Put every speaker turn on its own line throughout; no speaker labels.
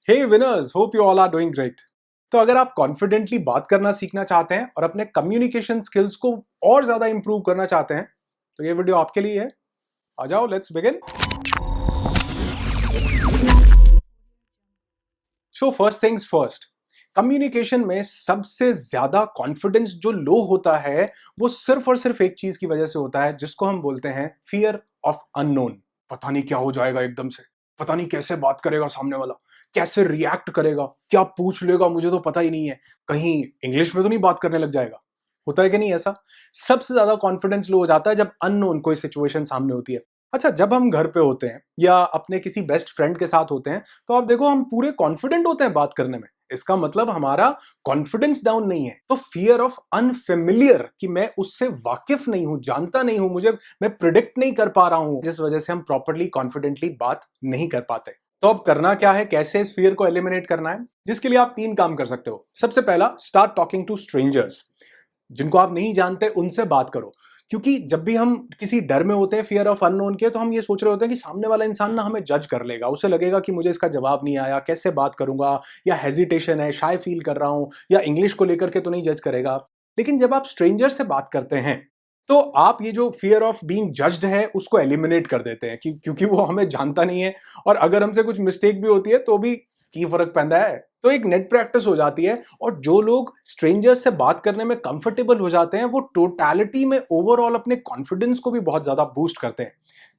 Hey winners, hope you all are doing great. तो अगर आप कॉन्फिडेंटली बात करना सीखना चाहते हैं और अपने कम्युनिकेशन स्किल्स को और ज्यादा इंप्रूव करना चाहते हैं तो ये वीडियो आपके लिए है। आ जाओ, let's begin. So first things first, communication में सबसे ज्यादा कॉन्फिडेंस जो लो होता है वो सिर्फ और सिर्फ एक चीज की वजह से होता है जिसको हम बोलते हैं फियर ऑफ अननोन। पता नहीं क्या हो जाएगा एकदम से, पता नहीं कैसे बात करेगा सामने वाला, कैसे रिएक्ट करेगा, क्या पूछ लेगा, मुझे तो पता ही नहीं है, कहीं इंग्लिश में तो नहीं बात करने लग जाएगा। होता है कि नहीं ऐसा? सबसे ज्यादा कॉन्फिडेंस लो हो जाता है जब अननोन कोई सिचुएशन सामने होती है। अच्छा, जब हम घर पे होते हैं या अपने किसी बेस्ट फ्रेंड के साथ होते हैं तो आप देखो हम पूरे कॉन्फिडेंट होते हैं बात करने में। इसका मतलब हमारा कॉन्फिडेंस डाउन नहीं है। तो फियर ऑफ अनफेमिलियर, कि मैं उससे वाकिफ नहीं हूं, जानता नहीं हूं, मैं प्रिडिक्ट नहीं कर पा रहा हूं, जिस वजह से हम प्रॉपरली कॉन्फिडेंटली बात नहीं कर पाते। तो अब करना क्या है, कैसे इस फियर को एलिमिनेट करना है? जिसके लिए आप 3 काम कर सकते हो। सबसे पहला, स्टार्ट टॉकिंग टू स्ट्रेंजर्स। जिनको आप नहीं जानते उनसे बात करो। क्योंकि जब भी हम किसी डर में होते हैं, फियर ऑफ अननोन के, तो हम ये सोच रहे होते हैं कि सामने वाला इंसान ना हमें जज कर लेगा, उसे लगेगा कि मुझे इसका जवाब नहीं आया, कैसे बात करूंगा, या हेजिटेशन है, शाय फील कर रहा हूं, या इंग्लिश को लेकर के तो नहीं जज करेगा। लेकिन जब आप स्ट्रेंजर से बात करते हैं तो आप ये जो फियर ऑफ बीइंग जज्ड है उसको एलिमिनेट कर देते हैं क्योंकि वो हमें जानता नहीं है, और अगर हमसे कुछ मिस्टेक भी होती है तो भी की फर्क पैंदा है। तो एक नेट प्रैक्टिस हो जाती है, और जो लोग स्ट्रेंजर्स से बात करने में कंफर्टेबल हो जाते हैं वो टोटलिटी में ओवरऑल अपने कॉन्फिडेंस को भी बहुत ज्यादा बूस्ट करते हैं।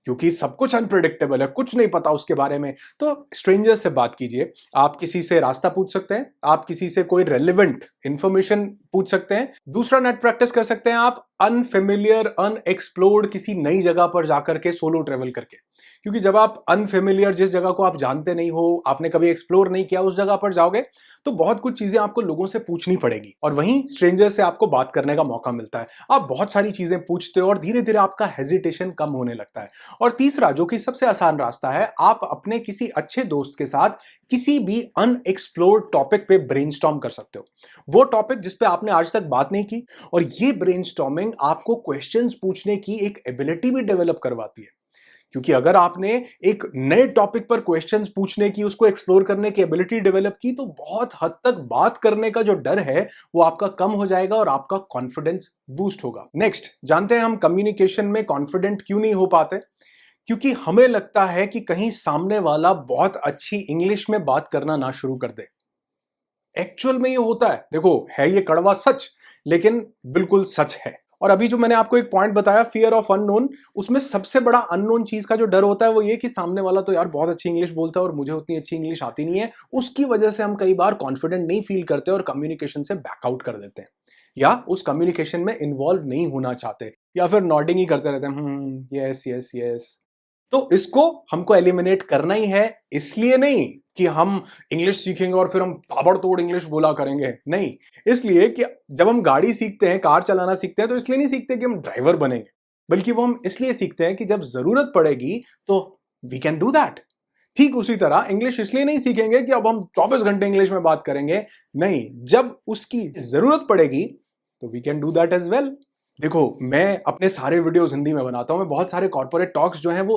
क्योंकि सब कुछ अनप्रिडिक्टेबल है, कुछ नहीं पता उसके बारे में। तो स्ट्रेंजर से बात कीजिए। आप किसी से रास्ता पूछ सकते हैं, आप किसी से कोई रेलिवेंट इंफॉर्मेशन पूछ सकते हैं। दूसरा नेट प्रैक्टिस कर सकते हैं आप अनफेमिलियर, अनएक्सप्लोर्ड किसी नई जगह पर जाकर के सोलो ट्रेवल करके। क्योंकि जब आप अनफेमिलियर, जिस जगह को आप जानते नहीं हो, आपने कभी एक्सप्लोर नहीं किया, उस जगह पर जाओगे तो बहुत कुछ चीजें आपको लोगों से पूछनी पड़ेगी, और वहीं स्ट्रेंजर से आपको बात करने का मौका मिलता है। आप बहुत सारी चीजें पूछते हो और धीरे धीरे आपका हेजिटेशन कम होने लगता है। और तीसरा, जो कि सबसे आसान रास्ता है, आप अपने किसी अच्छे दोस्त के साथ किसी भी अनएक्सप्लोर्ड टॉपिक पे ब्रेनस्टॉर्म कर सकते हो। वो टॉपिक जिस पे आपने आज तक बात नहीं की, और ये ब्रेनस्टॉर्मिंग आपको क्वेश्चंस पूछने की एक एबिलिटी भी डेवलप करवाती है। क्योंकि अगर आपने एक नए टॉपिक पर क्वेश्चंस पूछने की, उसको एक्सप्लोर करने की एबिलिटी डेवलप की, तो बहुत हद तक बात करने का जो डर है वो आपका कम हो जाएगा और आपका कॉन्फिडेंस बूस्ट होगा। नेक्स्ट, जानते हैं हम कम्युनिकेशन में कॉन्फिडेंट क्यों नहीं हो पाते? क्योंकि हमें लगता है कि कहीं सामने वाला बहुत अच्छी इंग्लिश में बात करना ना शुरू कर दे। एक्चुअल में ये होता है, देखो है ये कड़वा सच, लेकिन बिल्कुल सच है। और अभी जो मैंने आपको एक पॉइंट बताया, फियर ऑफ अननोन, उसमें सबसे बड़ा अननोन चीज का जो डर होता है वो ये कि सामने वाला तो यार बहुत अच्छी इंग्लिश बोलता है और मुझे उतनी अच्छी इंग्लिश आती नहीं है। उसकी वजह से हम कई बार कॉन्फिडेंट नहीं फील करते और कम्युनिकेशन से बैकआउट कर देते हैं, या उस कम्युनिकेशन में इन्वॉल्व नहीं होना चाहते, या फिर नॉडिंग ही करते रहते हैं, यस यस यस। तो इसको हमको एलिमिनेट करना ही है। इसलिए नहीं कि हम इंग्लिश सीखेंगे और फिर हम ताबड़तोड़ इंग्लिश बोला करेंगे, नहीं। इसलिए कि जब हम गाड़ी सीखते हैं, कार चलाना सीखते हैं, तो इसलिए नहीं सीखते कि हम ड्राइवर बनेंगे, बल्कि वो हम इसलिए सीखते हैं कि जब जरूरत पड़ेगी तो वी कैन डू दैट। ठीक उसी तरह इंग्लिश इसलिए नहीं सीखेंगे कि अब हम 24 घंटे इंग्लिश में बात करेंगे, नहीं, जब उसकी जरूरत पड़ेगी तो we can do that as well. देखो, मैं अपने सारे वीडियोस हिंदी में बनाता हूं, मैं बहुत सारे कॉर्पोरेट टॉक्स जो हैं वो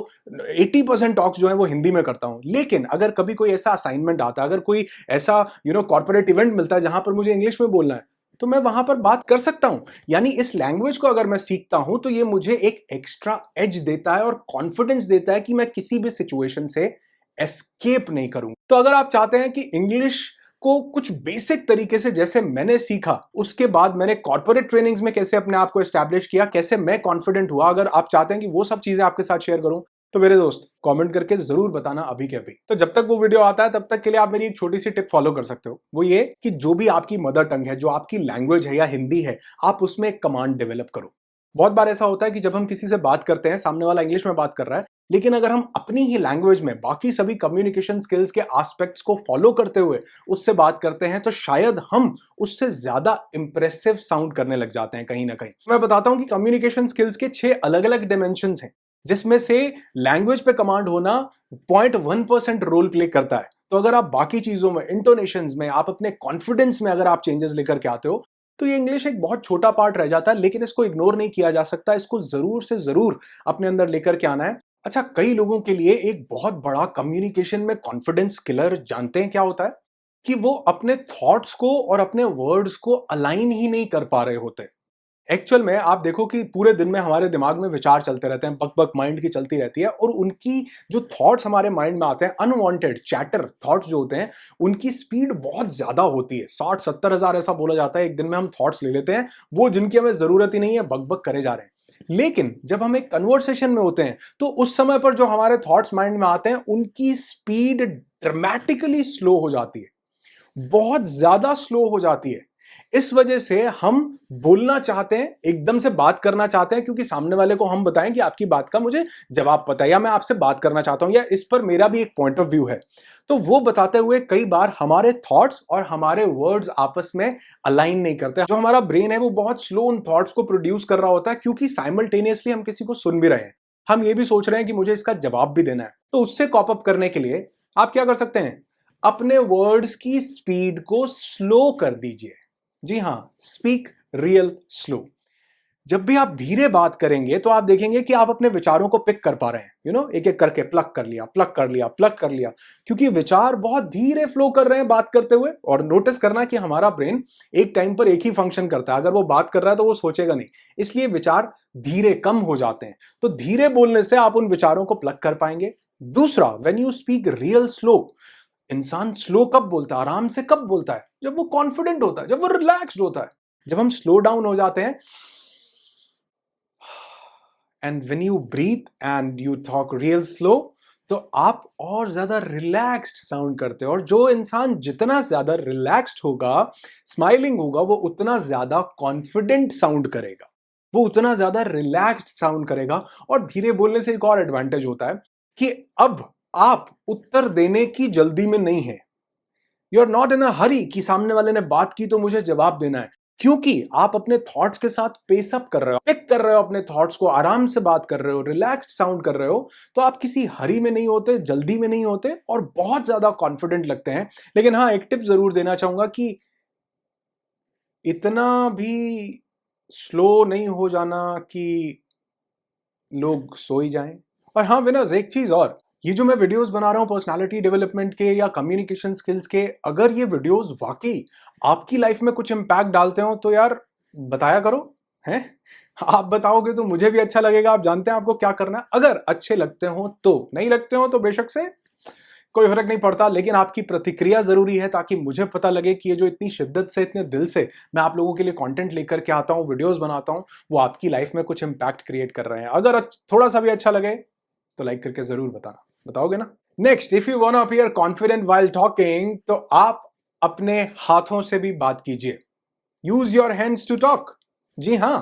80% टॉक्स जो हैं वो हिंदी में करता हूं। लेकिन अगर कभी कोई ऐसा असाइनमेंट आता है, अगर कोई ऐसा कॉर्पोरेट इवेंट मिलता है जहां पर मुझे इंग्लिश में बोलना है, तो मैं वहां पर बात कर सकता हूं। यानी इस लैंग्वेज को अगर मैं सीखता हूं तो ये मुझे एक एक्स्ट्रा एज देता है और कॉन्फिडेंस देता है कि मैं किसी भी सिचुएशन से एस्केप नहीं करूंगा। तो अगर आप चाहते हैं कि इंग्लिश को कुछ बेसिक तरीके से जैसे मैंने सीखा, उसके बाद मैंने कॉर्पोरेट ट्रेनिंग्स में कैसे अपने आप को एस्टैब्लिश किया, कैसे मैं कॉन्फिडेंट हुआ, अगर आप चाहते हैं कि वो सब चीजें आपके साथ शेयर करूं, तो मेरे दोस्त कमेंट करके जरूर बताना अभी के अभी। तो जब तक वो वीडियो आता है तब तक के लिए आप मेरी एक छोटी सी टिप फॉलो कर सकते हो। वो ये कि जो भी आपकी मदर टंग है, जो आपकी लैंग्वेज है या हिंदी है, आप उसमें एक कमांड डेवलप करो। बहुत बार ऐसा होता है कि जब हम किसी से बात करते हैं, सामने वाला इंग्लिश में बात कर रहा है, लेकिन अगर हम अपनी ही लैंग्वेज में बाकी सभी कम्युनिकेशन स्किल्स के एस्पेक्ट्स को फॉलो करते हुए उससे बात करते हैं, तो शायद हम उससे ज्यादा इंप्रेसिव साउंड करने लग जाते हैं कहीं ना कहीं। मैं बताता हूं कि कम्युनिकेशन स्किल्स के 6 अलग अलग डिमेंशंस हैं, जिसमें से लैंग्वेज पे कमांड होना 0.1% रोल प्ले करता है। तो अगर आप बाकी चीजों में, इंटोनेशंस में, आप अपने कॉन्फिडेंस में अगर आप चेंजेस लेकर के आते हो, तो ये इंग्लिश एक बहुत छोटा पार्ट रह जाता है। लेकिन इसको इग्नोर नहीं किया जा सकता, इसको जरूर से जरूर अपने अंदर लेकर के आना है। अच्छा, कई लोगों के लिए एक बहुत बड़ा कम्युनिकेशन में कॉन्फिडेंस किलर जानते हैं क्या होता है? कि वो अपने थॉट्स को और अपने वर्ड्स को अलाइन ही नहीं कर पा रहे होते। एक्चुअल में आप देखो कि पूरे दिन में हमारे दिमाग में विचार चलते रहते हैं, बक-बक माइंड की चलती रहती है और उनकी जो थॉट्स हमारे माइंड में आते हैं, अनवांटेड चैटर थॉट्स जो होते हैं, उनकी स्पीड बहुत ज़्यादा होती है। 60-70 हज़ार ऐसा बोला जाता है, एक दिन में हम थॉट्स ले लेते हैं, वो जिनकी हमें ज़रूरत ही नहीं है, बक-बक करे जा रहे हैं। लेकिन जब हम एक कन्वर्सेशन में होते हैं, तो उस समय पर जो हमारे थॉट्स माइंड में आते हैं, उनकी स्पीड ड्रामेटिकली स्लो हो जाती है। बहुत ज्यादा स्लो हो जाती है। इस वजह से हम बोलना चाहते हैं, एकदम से बात करना चाहते हैं, क्योंकि सामने वाले को हम बताएं कि आपकी बात का मुझे जवाब पता है, या मैं आपसे बात करना चाहता हूं, या इस पर मेरा भी एक पॉइंट ऑफ व्यू है। तो वो बताते हुए कई बार हमारे थॉट्स और हमारे वर्ड्स आपस में अलाइन नहीं करते। जो हमारा ब्रेन है वो बहुत स्लो उन थॉट्स को प्रोड्यूस कर रहा होता है, क्योंकि साइमल्टेनियसली हम किसी को सुन भी रहे हैं, हम ये भी सोच रहे हैं कि मुझे इसका जवाब भी देना है। तो उससे कॉप अप करने के लिए आप क्या कर सकते हैं? अपने वर्ड्स की स्पीड को स्लो कर दीजिए। जी हां, स्पीक रियल स्लो। जब भी आप धीरे बात करेंगे तो आप देखेंगे कि आप अपने विचारों को पिक कर पा रहे हैं, एक एक करके प्लग कर लिया, प्लग कर लिया, प्लग कर लिया, क्योंकि विचार बहुत धीरे फ्लो कर रहे हैं बात करते हुए। और नोटिस करना कि हमारा ब्रेन एक टाइम पर एक ही फंक्शन करता है, अगर वो बात कर रहा है तो वो सोचेगा नहीं, इसलिए विचार धीरे कम हो जाते हैं। तो धीरे बोलने से आप उन विचारों को प्लग कर पाएंगे। दूसरा, when you speak real slow, इंसान स्लो कब बोलता है, आराम से कब बोलता है? जब वो कॉन्फिडेंट होता है, जब वो रिलैक्स्ड होता है। जब हम स्लो डाउन हो जाते हैं and when you breathe and you talk real slow, तो आप और ज्यादा रिलैक्स्ड साउंड करते हो। और जो इंसान जितना ज्यादा रिलैक्स्ड होगा, स्माइलिंग होगा, वो उतना ज्यादा कॉन्फिडेंट साउंड करेगा, वो उतना ज्यादा रिलैक्स्ड साउंड करेगा। और धीरे बोलने से एक और एडवांटेज होता है कि अब आप उत्तर देने की जल्दी में नहीं है। यू आर नॉट इन अ हरी कि सामने वाले ने बात की तो मुझे जवाब देना है, क्योंकि आप अपने थॉट्स के साथ पेस अप कर रहे हो, पिक कर रहे हो अपने थॉट्स को, आराम से बात कर रहे हो, रिलैक्स्ड साउंड कर रहे हो। तो आप किसी हरी में नहीं होते, जल्दी में नहीं होते, और बहुत ज्यादा कॉन्फिडेंट लगते हैं। लेकिन हाँ, एक टिप जरूर देना चाहूंगा कि इतना भी स्लो नहीं हो जाना कि लोग सो ही जाएं। और हाँ विनर्स, एक चीज और, ये जो मैं वीडियोस बना रहा हूँ पर्सनालिटी डेवलपमेंट के या कम्युनिकेशन स्किल्स के, अगर ये वीडियोस वाकई आपकी लाइफ में कुछ इम्पैक्ट डालते हो तो यार बताया करो, हैं? आप बताओगे तो मुझे भी अच्छा लगेगा। आप जानते हैं आपको क्या करना है। अगर अच्छे लगते हो तो, नहीं लगते हो तो बेशक से कोई फर्क नहीं पड़ता, लेकिन आपकी प्रतिक्रिया जरूरी है, ताकि मुझे पता लगे कि ये जो इतनी शिद्दत से, इतने दिल से मैं आप लोगों के लिए कंटेंट लेकर के आता हूँ, वीडियोस बनाता हूँ, वो आपकी लाइफ में कुछ इंपैक्ट क्रिएट कर रहे हैं। अगर थोड़ा सा भी अच्छा लगे तो लाइक करके जरूर बताना, बताओगे ना? Next, if you want to appear confident while talking, तो आप अपने हाथों से भी बात कीजिए। Use your hands to talk. जी हां,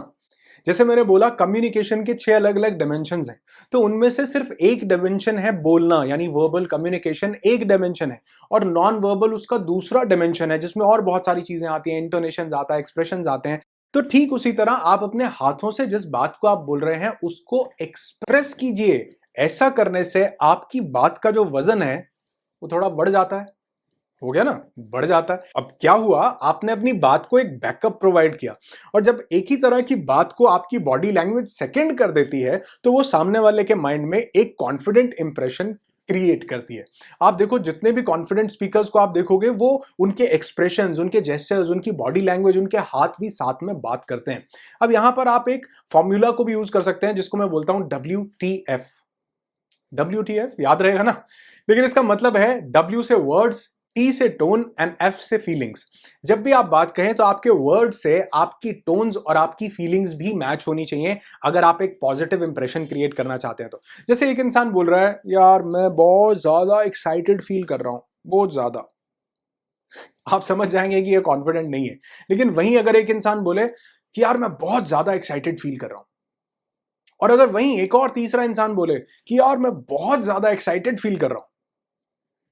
जैसे मैंने बोला, कम्युनिकेशन के 6 अलग अलग डायमेंशंस हैं, तो उनमें से सिर्फ एक डायमेंशन है बोलना, यानी वर्बल कम्युनिकेशन एक डायमेंशन है, और नॉन वर्बल उसका दूसरा डायमेंशन है, जिसमें और बहुत सारी चीजें आती हैं, इंटोनेशंस आता है, एक्सप्रेशंस आते हैं। तो ठीक उसी तरह आप अपने हाथों से जिस बात को आप बोल रहे हैं उसको एक्सप्रेस कीजिए। ऐसा करने से आपकी बात का जो वजन है वो थोड़ा बढ़ जाता है। हो गया ना, बढ़ जाता है। अब क्या हुआ, आपने अपनी बात को एक बैकअप प्रोवाइड किया, और जब एक ही तरह की बात को आपकी बॉडी लैंग्वेज सेकंड कर देती है, तो वो सामने वाले के माइंड में एक कॉन्फिडेंट इंप्रेशन क्रिएट करती है। आप देखो, जितने भी कॉन्फिडेंट स्पीकर्स को आप देखोगे, वो उनके एक्सप्रेशंस, उनके जेस्चर्स, उनकी बॉडी लैंग्वेज, उनके हाथ भी साथ में बात करते हैं। अब यहां पर आप एक फॉर्मूला को भी यूज कर सकते हैं, जिसको मैं बोलता हूं WTF। WTF याद रहेगा ना? लेकिन इसका मतलब है W से वर्ड्स, T से टोन एंड F से फीलिंग्स। जब भी आप बात कहें तो आपके वर्ड से आपकी टोन्स और आपकी फीलिंग्स भी मैच होनी चाहिए, अगर आप एक पॉजिटिव इंप्रेशन क्रिएट करना चाहते हैं तो। जैसे एक इंसान बोल रहा है, यार मैं बहुत ज्यादा एक्साइटेड फील कर रहा हूं, बहुत ज्यादा, आप समझ जाएंगे कि ये कॉन्फिडेंट नहीं है। लेकिन वहीं अगर एक इंसान बोले कि यार मैं बहुत ज्यादा एक्साइटेड फील कर रहा हूं, और अगर वहीं एक और तीसरा इंसान बोले कि यार मैं बहुत ज्यादा एक्साइटेड फील कर रहा हूं,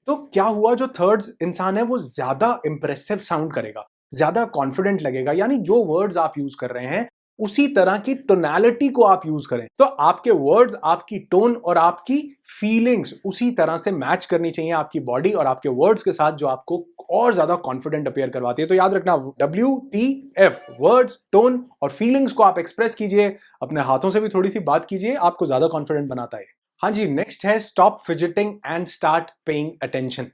तो क्या हुआ, जो थर्ड इंसान है वो ज्यादा इंप्रेसिव साउंड करेगा, ज्यादा कॉन्फिडेंट लगेगा। यानी जो वर्ड्स आप यूज कर रहे हैं, उसी तरह की टोनैलिटी को आप यूज करें, तो आपके वर्ड्स, आपकी टोन और आपकी फीलिंग्स उसी तरह से मैच करनी चाहिए आपकी बॉडी और आपके वर्ड्स के साथ, जो आपको और ज्यादा कॉन्फिडेंट अपीयर करवाती है। तो याद रखना, WTF, वर्ड्स, टोन और फीलिंग्स को आप एक्सप्रेस कीजिए, अपने हाथों से भी थोड़ी सी बात कीजिए, आपको ज्यादा कॉन्फिडेंट बनाता है। हाँ जी, नेक्स्ट है stop fidgeting and start paying attention.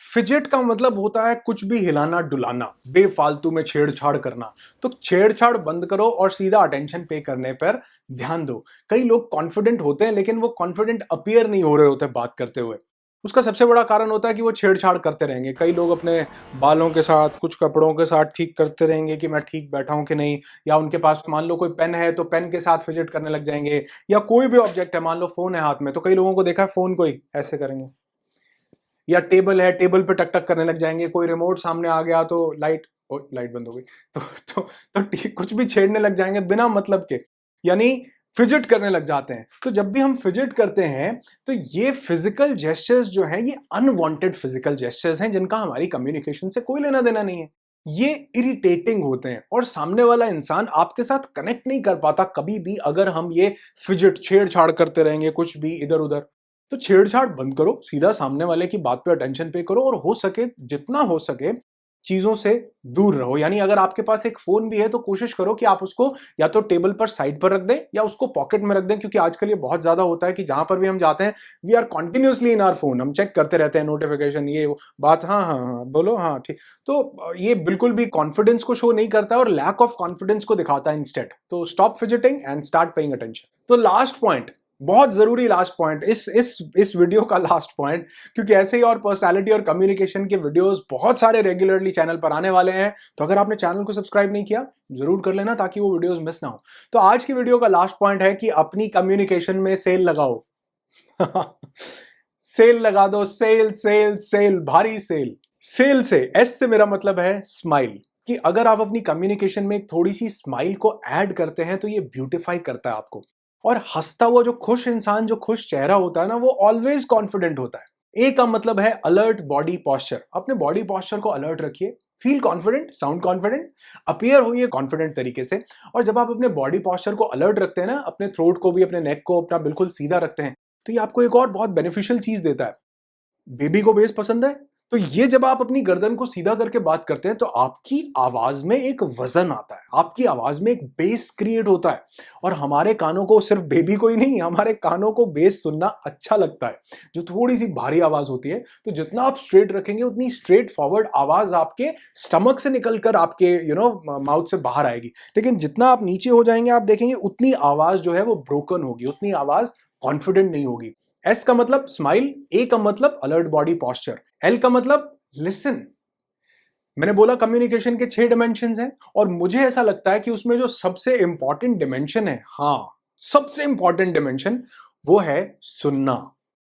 Fidget का मतलब होता है कुछ भी हिलाना डुलाना, बेफालतू में छेड़छाड़ करना। तो छेड़छाड़ बंद करो और सीधा अटेंशन पे करने पर ध्यान दो। कई लोग कॉन्फिडेंट होते हैं लेकिन वो कॉन्फिडेंट अपीयर नहीं हो रहे होते बात करते हुए। उसका सबसे बड़ा कारण होता है कि वो छेड़छाड़ करते रहेंगे। कई लोग अपने बालों के साथ, कुछ कपड़ों के साथ ठीक करते रहेंगे कि मैं ठीक बैठा हूं कि नहीं, या उनके पास मान लो कोई पेन है तो पेन के साथ फिजिट करने लग जाएंगे, या कोई भी ऑब्जेक्ट है, मान लो फोन है हाथ में, तो कई लोगों को देखा है फोन को ही ऐसे करेंगे, या टेबल है, टेबल पे टक टक करने लग जाएंगे, कोई रिमोट सामने आ गया तो लाइट, ओ लाइट बंद हो गई, कुछ भी छेड़ने लग जाएंगे बिना मतलब के, यानी फिजिट करने लग जाते हैं। तो जब भी हम फिजिट करते हैं तो ये फिजिकल जेस्चर्स जो हैं ये अनवांटेड फिजिकल जेस्चर्स हैं जिनका हमारी कम्युनिकेशन से कोई लेना देना नहीं है। ये इरिटेटिंग होते हैं और सामने वाला इंसान आपके साथ कनेक्ट नहीं कर पाता कभी भी अगर हम ये फिजिट छेड़छाड़ करते रहेंगे कुछ भी इधर उधर। तो छेड़छाड़ बंद करो, सीधा सामने वाले की बात पे अटेंशन पे करो और हो सके जितना हो सके चीजों से दूर रहो। यानी अगर आपके पास एक फोन भी है तो कोशिश करो कि आप उसको या तो टेबल पर साइड पर रख दें या उसको पॉकेट में रख दें, क्योंकि आजकल ये बहुत ज्यादा होता है कि जहां पर भी हम जाते हैं we are continuously in our phone, हम चेक करते रहते हैं नोटिफिकेशन ये वो, बात, हाँ हाँ हाँ बोलो, हाँ ठीक। तो ये बिल्कुल भी कॉन्फिडेंस को शो नहीं करता है और लैक ऑफ कॉन्फिडेंस को दिखाता है इंस्टेड। तो stop fidgeting and start paying attention. तो लास्ट पॉइंट, बहुत जरूरी लास्ट पॉइंट, इस वीडियो का लास्ट पॉइंट, क्योंकि ऐसे ही और पर्सनालिटी और कम्युनिकेशन के वीडियोस बहुत सारे रेगुलरली चैनल पर आने वाले हैं। तो अगर आपने चैनल को सब्सक्राइब नहीं किया जरूर कर लेना ताकि वो वीडियोस मिस ना हो। तो आज की वीडियो का लास्ट पॉइंट है कि अपनी कम्युनिकेशन में सेल लगाओ। सेल लगा दो, सेल सेल सेल, भारी सेल। सेल से, एस से मेरा मतलब है स्माइल, कि अगर आप अपनी कम्युनिकेशन में एक थोड़ी सी स्माइल को ऐड करते हैं तो ये ब्यूटीफाई करता है आपको। और हंसता हुआ जो खुश इंसान, जो खुश चेहरा होता है ना, वो ऑलवेज कॉन्फिडेंट होता है। ए का मतलब है अलर्ट बॉडी पॉस्चर। अपने बॉडी पॉस्चर को अलर्ट रखिए, feel confident, sound confident, appear होइए कॉन्फिडेंट तरीके से। और जब आप अपने बॉडी पॉस्चर को अलर्ट रखते हैं ना, अपने थ्रोट को भी, अपने नेक को अपना बिल्कुल सीधा रखते हैं, तो ये आपको एक और बहुत बेनिफिशियल चीज देता है। बेबी को बेस पसंद है, तो ये जब आप अपनी गर्दन को सीधा करके बात करते हैं तो आपकी आवाज में एक वजन आता है, आपकी आवाज में एक बेस क्रिएट होता है। और हमारे कानों को, सिर्फ बेबी को ही नहीं, हमारे कानों को बेस सुनना अच्छा लगता है, जो थोड़ी सी भारी आवाज होती है। तो जितना आप स्ट्रेट रखेंगे उतनी स्ट्रेट फॉरवर्ड आवाज आपके स्टमक से निकलकर आपके माउथ से बाहर आएगी। लेकिन जितना आप नीचे हो जाएंगे आप देखेंगे उतनी आवाज जो है वो ब्रोकन होगी, उतनी आवाज कॉन्फिडेंट नहीं होगी। एस का मतलब स्माइल, ए का मतलब अलर्ट बॉडी पॉस्चर, एल का मतलब लिसन। मैंने बोला कम्युनिकेशन के 6 डिमेंशंस हैं और मुझे ऐसा लगता है कि उसमें जो सबसे इंपॉर्टेंट डिमेंशन है, हाँ सबसे इंपॉर्टेंट डिमेंशन, वो है सुनना।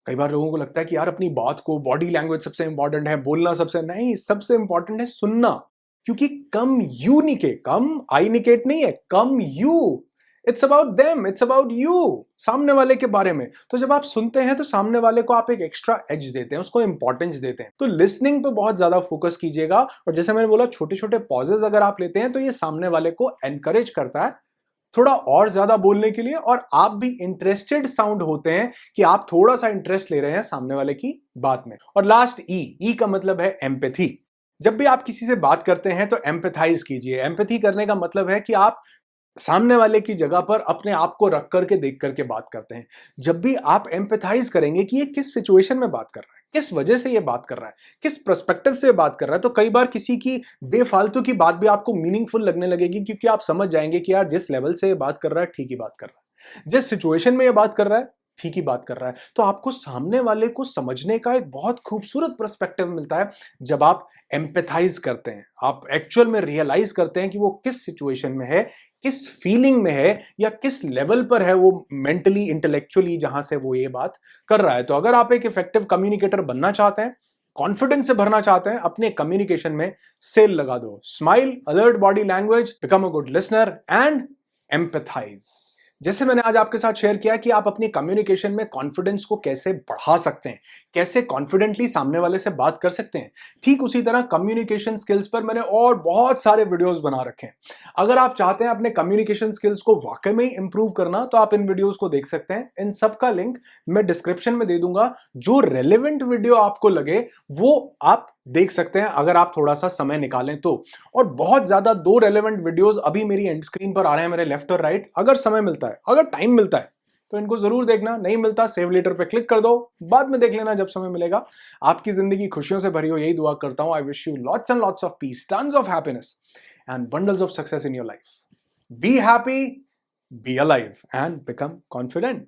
कई बार लोगों को लगता है कि यार अपनी बात को, बॉडी लैंग्वेज सबसे इंपॉर्टेंट है, बोलना सबसे नहीं, सबसे इंपॉर्टेंट है सुनना। क्योंकि कम यू निके, कम आई निकेट नहीं है, come you, it's about them, it's about you, सामने वाले के बारे में। तो जब आप सुनते हैं तो सामने वाले को आप एक एक्स्ट्रा एज देते हैं, उसको इंपॉर्टेंस देते हैं। तो लिसनिंग पे बहुत ज्यादा फोकस कीजिएगा। और जैसे मैंने बोला, छोटे छोटे पॉजेज अगर आप लेते हैं तो ये सामने वाले को एनकरेज करता है थोड़ा और ज्यादा बोलने के लिए, और आप भी इंटरेस्टेड साउंड होते हैं कि आप थोड़ा सा इंटरेस्ट ले रहे हैं सामने वाले की बात में। और लास्ट ई का मतलब है एम्पैथी। जब भी आप किसी से बात करते हैं तो एम्पैथाइज कीजिए। एम्पैथी करने का मतलब है कि आप सामने वाले की जगह पर अपने आप को रख करके देख करके बात करते हैं। जब भी आप एम्पैथाइज करेंगे कि ये किस सिचुएशन में बात कर रहा है, किस वजह से ये बात कर रहा है, किस पर्सपेक्टिव से बात कर रहा है, तो कई बार किसी की बेफालतू की बात भी आपको मीनिंगफुल लगने लगेगी, क्योंकि आप समझ जाएंगे कि यार जिस लेवल से ये बात कर रहा है ठीक ही बात कर रहा है, जिस सिचुएशन में ये बात कर रहा है ठीक ही बात कर रहा है। तो आपको सामने वाले को समझने का एक बहुत खूबसूरत पर्सपेक्टिव मिलता है जब आप एम्पैथाइज करते हैं, आप एक्चुअल में रियलाइज करते हैं कि वो किस सिचुएशन में है, किस फीलिंग में है, या किस लेवल पर है वो मेंटली, इंटेलेक्चुअली, जहां से वो ये बात कर रहा है। तो अगर आप एक इफेक्टिव कम्युनिकेटर बनना चाहते हैं, कॉन्फिडेंस से भरना चाहते हैं, अपने कम्युनिकेशन में सेल लगा दो। Smile, alert body language, become a good listener and empathise. जैसे मैंने आज आपके साथ शेयर किया कि आप अपनी कम्युनिकेशन में कॉन्फिडेंस को कैसे बढ़ा सकते हैं, कैसे कॉन्फिडेंटली सामने वाले से बात कर सकते हैं, ठीक उसी तरह कम्युनिकेशन स्किल्स पर मैंने और बहुत सारे वीडियोस बना रखे हैं। अगर आप चाहते हैं अपने कम्युनिकेशन स्किल्स को वाकई में इंप्रूव करना तो आप इन वीडियोस को देख सकते हैं। इन सब का लिंक मैं डिस्क्रिप्शन में दे दूंगा। जो रेलेवेंट वीडियो आपको लगे वो आप देख सकते हैं अगर आप थोड़ा सा समय निकालें तो। और बहुत ज्यादा 2 रेलेवेंट वीडियोस अभी मेरी एंड स्क्रीन पर आ रहे हैं, मेरे लेफ्ट और राइट। अगर समय मिलता है, अगर टाइम मिलता है, तो इनको जरूर देखना। नहीं मिलता सेव लेटर पे क्लिक कर दो, बाद में देख लेना जब समय मिलेगा। आपकी जिंदगी खुशियों से भरी हो, यही दुआ करता हूं। I wish you lots and lots of peace, tons of happiness and bundles of success in your life. Be happy, be alive and become confident.